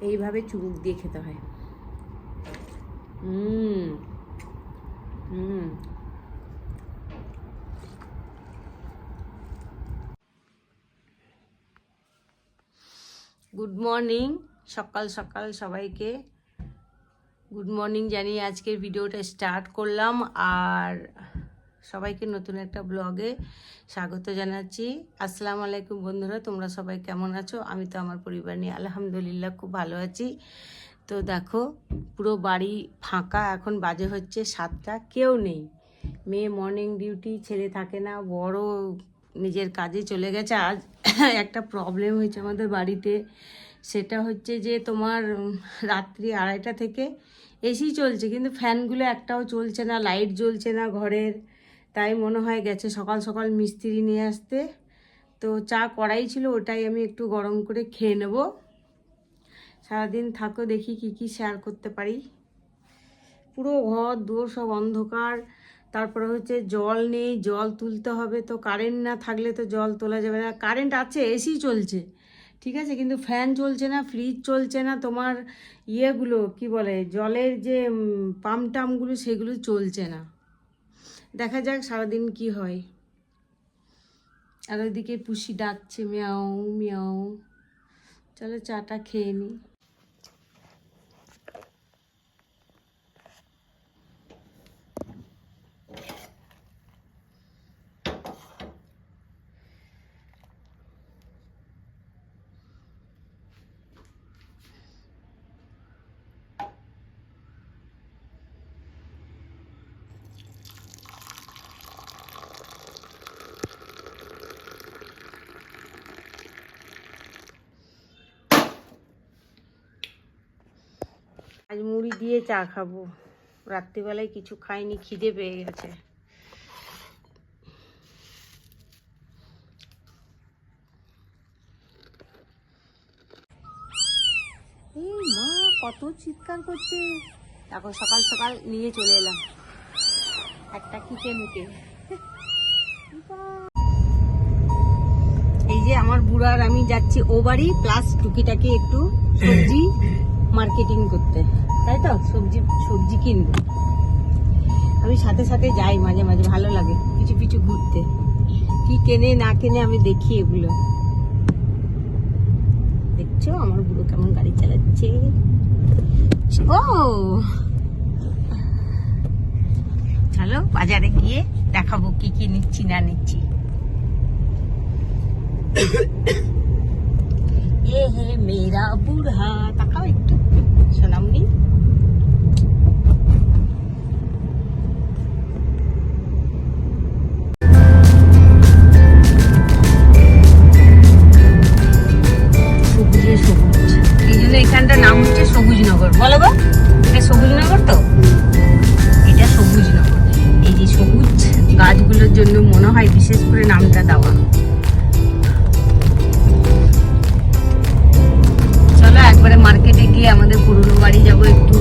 এইভাবে চুমুক দিয়ে খেতে হয়। গুড মর্নিং, সকাল সকাল সবাইকে গুড মর্নিং জানিয়ে আজকের ভিডিওটা স্টার্ট করলাম। আর সবাইকে নতুন একটা ব্লগে স্বাগত জানাচ্ছি। আসসালামু আলাইকুম বন্ধুরা, তোমরা সবাই কেমন আছো? আমি তো আমার পরিবার নিয়ে আলহামদুলিল্লাহ খুব ভালো আছি। তো দেখো পুরো বাড়ি ফাঁকা, এখন বাজে হচ্ছে 7টা, কেউ নেই। মেয়ে মর্নিং ডিউটি, ছেলে থাকে না, বড় নিজের কাজে চলে গেছে। আজ একটা প্রবলেম হয়েছে আমাদের বাড়িতে, সেটা হচ্ছে যে তোমার রাত্রি 2:30 থেকে এসি চলছে, কিন্তু ফ্যানগুলো একটাও চলছে না, লাইট জ্বলছে না ঘরের। তাই মনে হয় গেছে সকাল সকাল মিস্ত্রি নিয়ে আসতে। তো চা করাই ছিল, ওটাই আমি একটু গরম করে খেয়ে নেব। সারাদিন থাকো, দেখি কি কি শেয়ার করতে পারি। পুরো ঘর দুয়ার সব অন্ধকার। তারপরে হচ্ছে জল নেই, জল তুলতে হবে। তো কারেন্ট না থাকলে তো জল তোলা যাবে না। কারেন্ট আছে, এসি চলছে ঠিক আছে, কিন্তু ফ্যান চলছে না, ফ্রিজ চলছে না, তোমার ইয়েগুলো কি বলে জলের যে পাম্প টামগুলো সেগুলো চলছে না। দেখা যাক সারাদিন কি হয়। আর ওইদিকে পুষি ডাকছে মিয়াও মিয়াও। চলো চাটা খেয়ে নিই। আজ মুড়ি দিয়ে চা খাবো, রাত্রিবেলায় কিছু খাইনি, খিদে পেয়ে গেছে। এই মা কত চিৎকার করছে, দেখো সকাল সকাল নিয়ে চলে এলাম একটা কিচেনকে। এই যে আমার বুড়ার আমি যাচ্ছি ও বাড়ি, প্লাস টুকিটাকি একটু সবজি মার্কেটিং করতে, তাই তো সবজি কিনবো। আমি সাথে সাথে যাই মাঝে মাঝে, ভালো লাগে পিছু পিছু ঘুরতে। কি কেনে না কেনে আমি দেখি এগুলো। দেখছো আমার বুড়ো কেমন গাড়ি চালাচ্ছে। ও চলো বাজারে গিয়ে দেখাবো কি কি নিচ্ছি না নিচ্ছি। ये है मेरा बूढ़ा, তাকাও একটু সোনামনি। সবুজে সবুজ, এই জন্য এখানটার নাম হচ্ছে সবুজনগর। বলো গো, এটা সবুজনগর তো, এটা সবুজনগর। এই যে সবুজ গাছগুলোর জন্য মনে হয় বিশেষ করে নামটা দেওয়া। একবারে মার্কেটে গিয়ে আমাদের পুরনো বাড়ি যাবো একটু।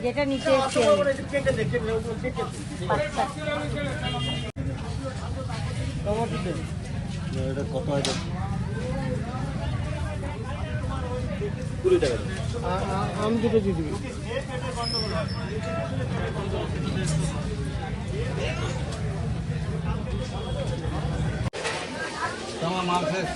যেটা নিচে আম দুটো দিয়ে দিবি। মাল শেষ।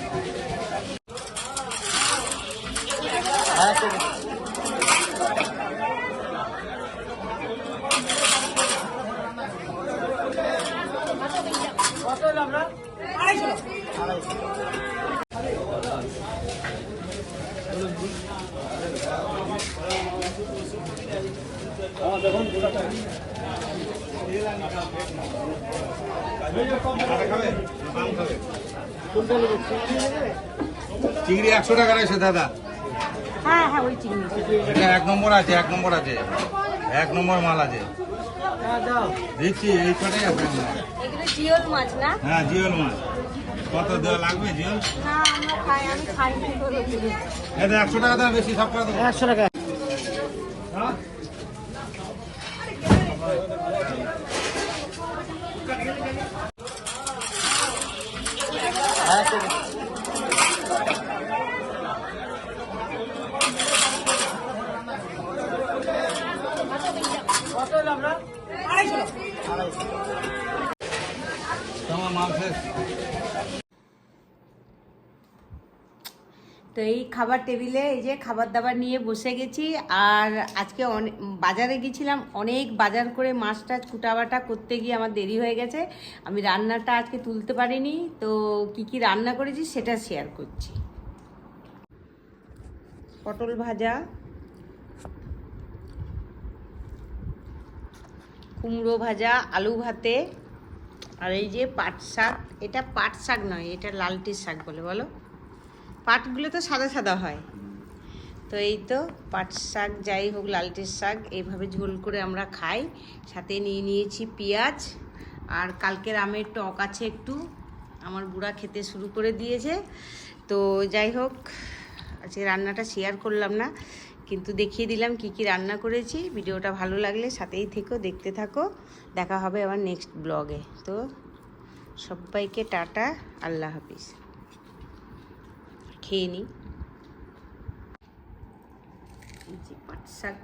দেখুন চিংড়ি 100 টাকা রয়েছে দাদা। হ্যাঁ হ্যাঁ ওই চিংড়ি, এটা 1 নম্বর আছে, 1 নম্বর আছে, 1 নম্বর মাল আছে। দিচ্ছি এই ছটাই আছে। এগুলো জিওল মাছ না? হ্যাঁ জিওল মাছ। কত দেওয়া লাগবে জিওল? না আমরা খাই, আমি খাই। এটা 100 টাকা দাম বেশি, সব করে দেবো 100 টাকা। হ্যাঁ তো এই খাবার টেবিলে এই যে খাবার দাবার নিয়ে বসে গেছি। আর আজকে অনেক বাজারে গেছিলাম, অনেক বাজার করে মাছটা কুটাবাটা করতে গিয়ে আমার দেরি হয়ে গেছে। আমি রান্নাটা আজকে তুলতে পারিনি, তো কি কি রান্না করেছি সেটা শেয়ার করছি। পটল ভাজা, কুমড়ো ভাজা, আলু ভাতে, আর এই যে পাট শাক। এটা পাট শাক নয়, এটা লালটির শাক বলে, বলো। পাটগুলো তো সাদা সাদা হয়, তো এই তো পাট শাক, যাই হোক লালটির শাক, এইভাবে ঝোল করে আমরা খাই। সাথে নিয়ে নিয়েছি পেঁয়াজ, আর কালকের আমের টক আছে একটু, আমার বুড়া খেতে শুরু করে দিয়েছে। তো যাই হোক, আজকে রান্নাটা শেয়ার করলাম না, কিন্তু দেখিয়ে দিলাম কি কি রান্না করেছি। ভিডিওটা ভালো লাগলে সাথেই থেকো, দেখতে থাকো। দেখা হবে আবার নেক্সট ব্লগে। তো সবাইকে টাটা, আল্লাহ হাফিজ। খেয়ে নিই পাট শাক।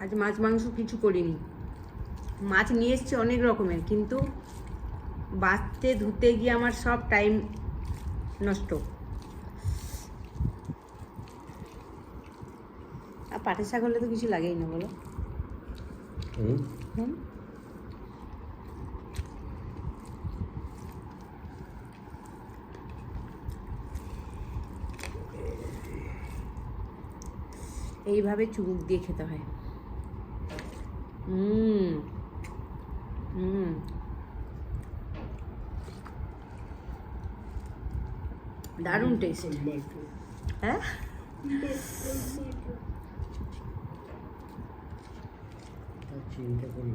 আজ মাছ মাংস কিছু করিনি। মাছ নিয়ে এসছি অনেক রকমের, কিন্তু বাছতে ধুতে গিয়ে আমার সব টাইম নষ্ট। আর পাটের শাক হলে তো কিছু লাগেই না, বলো। এইভাবে চুমুক দিয়ে খেতে হয়। দারুণ টেস্ট। হ্যাঁ, চিন্তা করি।